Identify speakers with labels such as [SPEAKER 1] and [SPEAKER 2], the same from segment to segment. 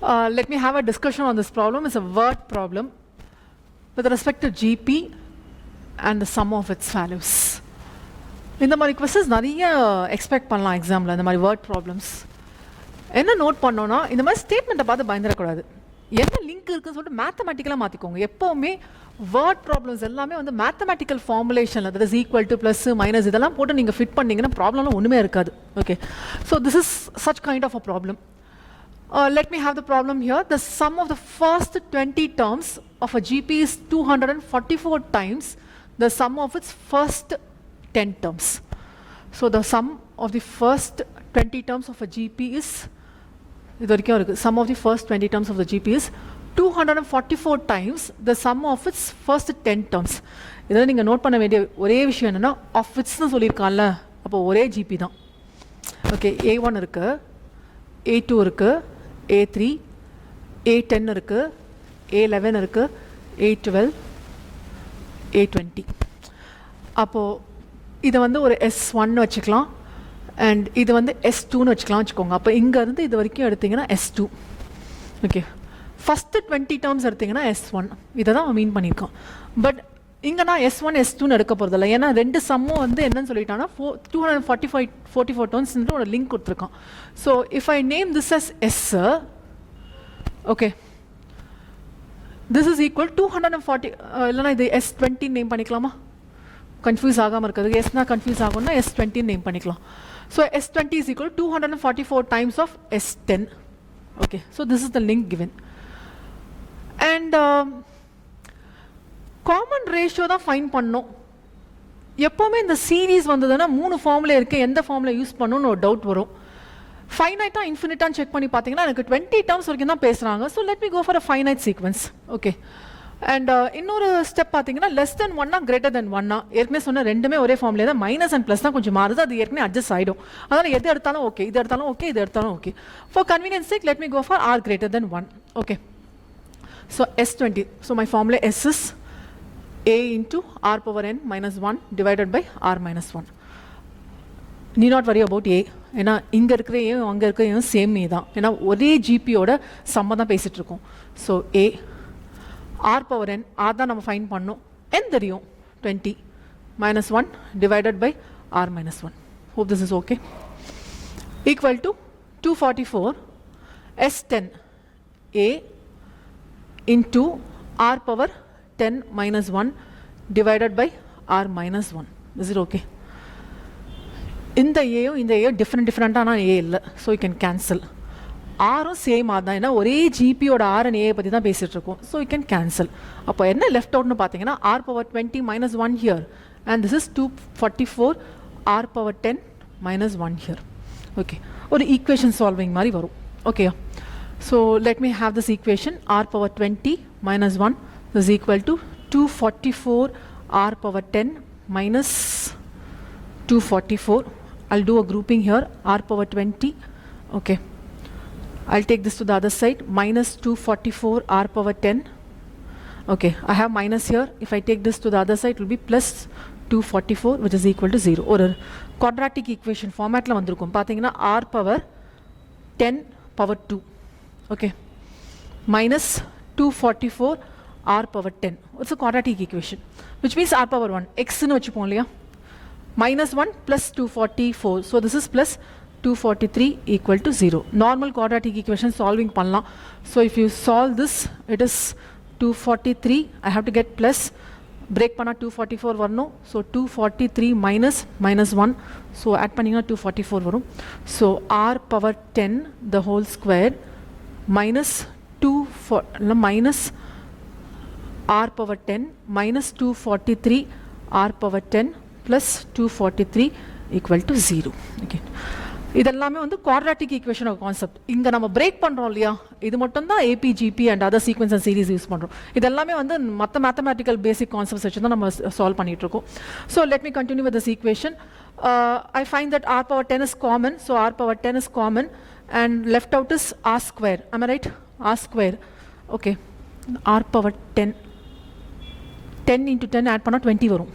[SPEAKER 1] Let me have a discussion on this problem. It's a word problem with respect to GP and the sum of its values. இந்த மாதிரி questions நிறைய expect பண்ணலாம் எக்ஸாமில். இந்த மாதிரி word problems என்ன note பண்ணோன்னா, இந்த மாதிரி ஸ்டேட்மெண்ட்டை பார்த்து பயந்துடக்கூடாது. என்ன லிங்க் இருக்குன்னு சொல்லிட்டு மேத்தமெட்டிக்கலாக மாற்றிக்கோங்க. எப்போவுமே வேர்ட் ப்ராப்ளம்ஸ் எல்லாமே வந்து மேத்தமெட்டிக்கல் ஃபார்முலேஷனில், that is equal to plus minus இதெல்லாம் போட்டு நீங்கள் ஃபிட் பண்ணிங்கன்னா ப்ராப்ளம்லாம் ஒன்றுமே இருக்காது. Okay, so this is such kind of a problem. Let me have the problem here. The sum of the first 20 terms of a GP is 244 times the sum of its first 10 terms. So the sum of the first 20 terms of a GP is, sum of the first 20 terms of the GP is 244 times the sum of its first 10 terms. இதை நீங்கள் note பண்ண வேண்டிய ஒரே விஷயம் என்னென்னா, of விட்ஸ்னு சொல்லியிருக்கான்ல, அப்போ ஒரே GB தான். ஓகே, A1 இருக்குது, A2 இருக்குது, A3, A10 இருக்குது, A11 இருக்குது, A12, A20. அப்போது இதை வந்து ஒரு S1 வச்சுக்கலாம், அண்ட் இது வந்து S2ன்னு வச்சுக்கோங்க. அப்போ இங்கேருந்து இது வரைக்கும் எடுத்திங்கன்னா S2. ஓகே, ஃபஸ்ட்டு 20 டேர்ம்ஸ் எடுத்திங்கன்னா S1. இதை தான் மீன் பண்ணியிருக்கோம். பட் இங்கே நான் S1 S2ன்னு எடுக்க போகிறதில்ல, ஏன்னா ரெண்டு சம்மும் வந்து என்னன்னு சொல்லிட்டாங்கன்னா 244 டேர்ம்ஸ்ன்ற ஒரு லிங்க் கொடுத்துருக்கான். So if I name this as S, okay, this is equal 240, இல்லைனா இது S20 நேம் பண்ணிக்கலாமா? கன்ஃபியூஸ் ஆகாமல் இருக்கிறது. எஸ்னா கன்ஃபியூஸ் ஆகும்னா S20 நேம் பண்ணிக்கலாம். So S20 is equal to 244 times of S10. Okay, so this is the link given. And common ratio தான் fine பண்ணோம். எப்போவுமே இந்த சீரீஸ் வந்ததுன்னா 3 ஃபார்முலா இருக்குது, எந்த ஃபார்முலா யூஸ் பண்ணணும்னு ஒரு டவுட் வரும். ஃபைனைட்டாக இன்ஃபினிட்டான்னு செக் பண்ணி பார்த்தீங்கன்னா எனக்கு 20 டேர்ம்ஸ் வரைக்கும் தான் பேசுகிறாங்க. So let me go for a finite sequence. Okay, and இன்னொரு ஸ்டெப் பார்த்தீங்கன்னா லெஸ் தென் 1 கிரேட்டர் தென் 1. ஏற்கனவே சொன்ன ரெண்டுமே ஒரே ஃபார்முலா தான், மைனஸ் அண்ட் ப்ளஸ் தான் கொஞ்சம் மாறுது, அது ஏற்கனவே அட்ஜஸ்ட் ஆகிடும். அதனால் எது எடுத்தாலும் ஓகே, இது எடுத்தாலும் ஓகே, இது எடுத்தாலும் okay. For convenience sake let me go for R greater than 1. Okay, so S20. So my formula S is A into R power n minus 1 divided by R minus 1. Need not worry about A. ஏன்னா இங்கே இருக்கிற ஏன் அங்கே இருக்கிற ஏன் same ஏ தான், ஏன்னா ஒரே ஜிபியோட சம்ம தான் பேசிகிட்டு இருக்கோம். So A R power n, R தான் நம்ம ஃபைன் பண்ணோம், n தெரியும் 20 minus 1 divided by R minus 1. Hope this is okay. Equal to 244 S10 A into R power 10 minus 1 divided by R minus 1. Is it okay? இந்த ஏயும் இந்த ஏயும் டிஃப்ரெண்ட்டான A இல்லை, ஸோ யூ கேன் கேன்சல். ஆரும் same ஆதான், ஏன்னா ஒரே ஜிபியோட ஆர் அண்ட் ஏயை பற்றி தான் பேசிகிட்டு இருக்கோம். So you can cancel. அப்போ என்ன லெஃப்ட் அவுட்னு பார்த்தீங்கன்னா R power 20 minus 1 here, and this is 244 R power 10 minus 1 here. Okay, ஒரு ஈக்குவேஷன் சால்விங் மாதிரி வரும். Okay, so let me have this equation. R power 20 minus 1 is equal to 244 R power 10 minus 244. I'll do a grouping here. R power 20. Okay, I'll take this to the other side. Minus 244 R power 10. Okay, I have minus here. If I take this to the other side, it will be plus 244, which is equal to 0. Or quadratic equation format la vandirukum. Pathina R power 10 power 2. Okay, minus 244 R power 10. It's a quadratic equation, which means R power 1. X nu vechupom illaya. Minus 1 plus 244. So this is plus 243 equal to 0. Normal quadratic equation solving pannalam. So if you solve this, it is 243. I have to get plus, break panna 244 varno. So 243 minus 1. So add panninga 244 varum. So R power 10 the whole square minus minus R power 10 minus 243 R power 10 plus 243 equal to 0. Okay, இதெல்லாமே வந்து quadratic equation concept. இங்கே நம்ம break பண்ணுறோம் இல்லையா, இது மட்டும் தான் AP, GP and other sequence and series use பண்ணுறோம். இதெல்லாமே வந்து மற்ற மேத்தமேட்டிக்கல் பேசிக் கான்செப்ட்ஸ் வச்சு தான் நம்ம சால்வ் பண்ணிட்டு இருக்கோம். So let me continue with this equation. I find that R power 10 is common, so R power 10 is common, and left out is R square. Am I right? R square. Okay, R power 10 into 10 add panna 20 varum.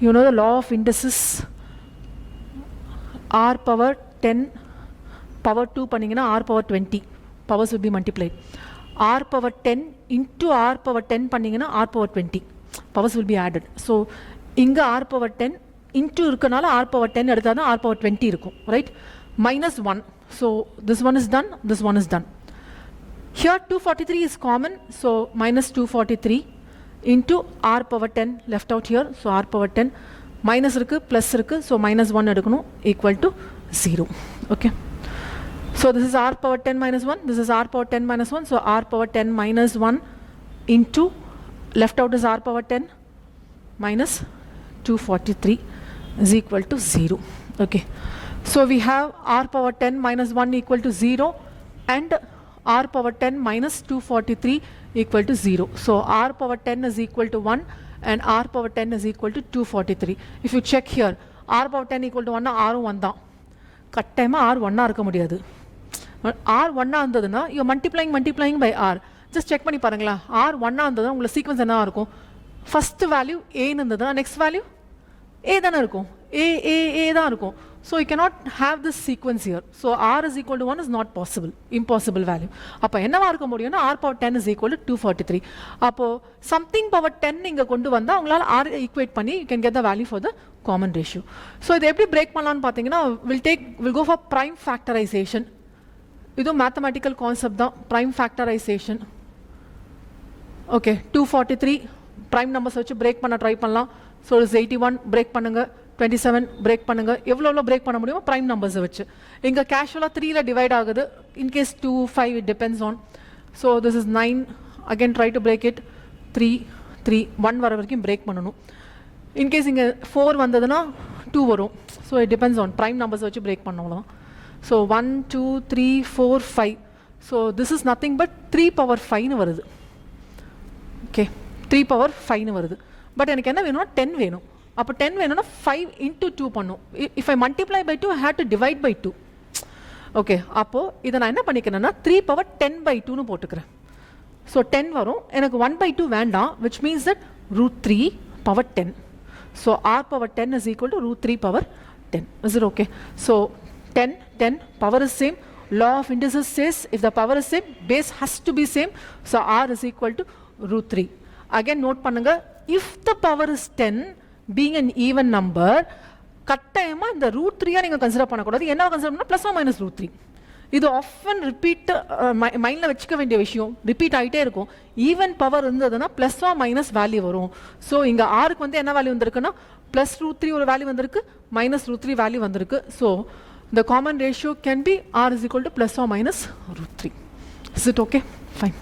[SPEAKER 1] You know the law of indices. R power 10 power 2 பண்ணிங்கன்னா R power 20. powers will be multiplied. R power 10 into R power 10 பண்ணிங்கன்னா R power 20 powers will be added. So இங்க R power 10 into இருக்கனால R power 10 எடுத்தாதான் R power 20 இருக்கும், right? Minus 1. So this one is done, this one is done. Here 243 is common, so minus 243 into R power 10 left out here. So R power 10 minus இருக்கு plus இருக்கு, so minus 1 எடுக்கணும் equal to 0. Okay. So this is R power 10 minus 1, this is R power 10 minus 1, so R power 10 minus 1 into left out is R power 10 minus 243 is equal to 0. Okay. So we have R power 10 minus 1 equal to 0 and R power 10 minus 243 equal to 0. So R power 10 is equal to 1 and R power 10 is equal to 243. If you check here, R power 10 equal to 1, R 1 தான். கட்டாயமா R 1 இருக்க முடியாது. R 1 இருந்ததுன்னா you are multiplying by R. Just check பண்ணி பாருங்களா. R 1 இருந்ததுன்னா உங்க sequence என்ன இருக்கும்? First value A இருந்ததுன்னா next value A தான இருக்கும். A தான் இருக்கும். So you cannot have this sequence here. So R is equal to 1 is not possible. Impossible value. அப்ப என்னவா இருக்க முடியும்னா R power 10 is equal to 243. அப்போ something power 10 இங்க கொண்டு வந்தா உங்களால R equate பண்ணி you can get the value for the common ratio. So இதை எப்படி break பண்ணலாம்னு பாத்தீங்கன்னா we'll go for prime factorization. இது mathematical concept தான், prime factorization. Okay, 243 prime numbers வச்சு break பண்ண try பண்ணலாம். So it's 81 break பண்ணுங்க, 27 break பண்ணுங்க, எவ்வளோ break பண்ண முடியுமோ prime numbers வச்சு. இங்க casually 3 ல divide ஆகுது, in case 2, 5 it depends on. So this is 9, again try to break it, 3, 3, 1 வர வரைக்கும் break பண்ணணும். In case இங்க 4 வந்ததுன்னா 2 வரும். So it depends on prime numbers வச்சு break பண்ணணும். So 1, 2, 3, 4, 5. So this is nothing but 3 power 5 னு வருது. Okay, 3 power 5 னு வருது. But எனக்கு என்ன வேணும்னா 10 வேணும். அப்போ 10 வேணும்னா 5 into 2 பண்ணும். If I multiply by 2, I have to divide by 2. Okay, அப்போ இதை நான் என்ன பண்ணிக்கிறேன்னா 3 power 10 by 2 னு போட்டுக்கிறேன். So 10 வரும், எனக்கு 1 by 2 வேண்டாம், which means that root 3 power 10. So R power 10 is equal to root 3 power 10. Is it okay? So 10, 10, power is same. Law of indices says if the power is same, base has to be same. So R is equal to root 3. Again note பண்ணுங்க, if the power is 10, being an even number, கட்டாயமா இந்த root 3 நீங்க consider பண்ணக்கூடாது. என்ன consider பண்ணா plus or minus root 3. இது often repeat மைண்ட்ல வச்சுக்க வேண்டிய விஷயம், ரிப்பீட் ஆகிட்டே இருக்கும். ஈவன் பவர் இருந்ததுன்னா plus or minus வேல்யூ வரும். ஸோ இங்க ஆருக்கு வந்து என்ன வேல்யூ வந்திருக்குன்னா plus root 3 ஒரு வேல்யூ வந்திருக்கு, minus root 3 வேல்யூ வந்திருக்கு. So the common ratio can be R is equal to plus or minus root 3. Is it okay? Fine.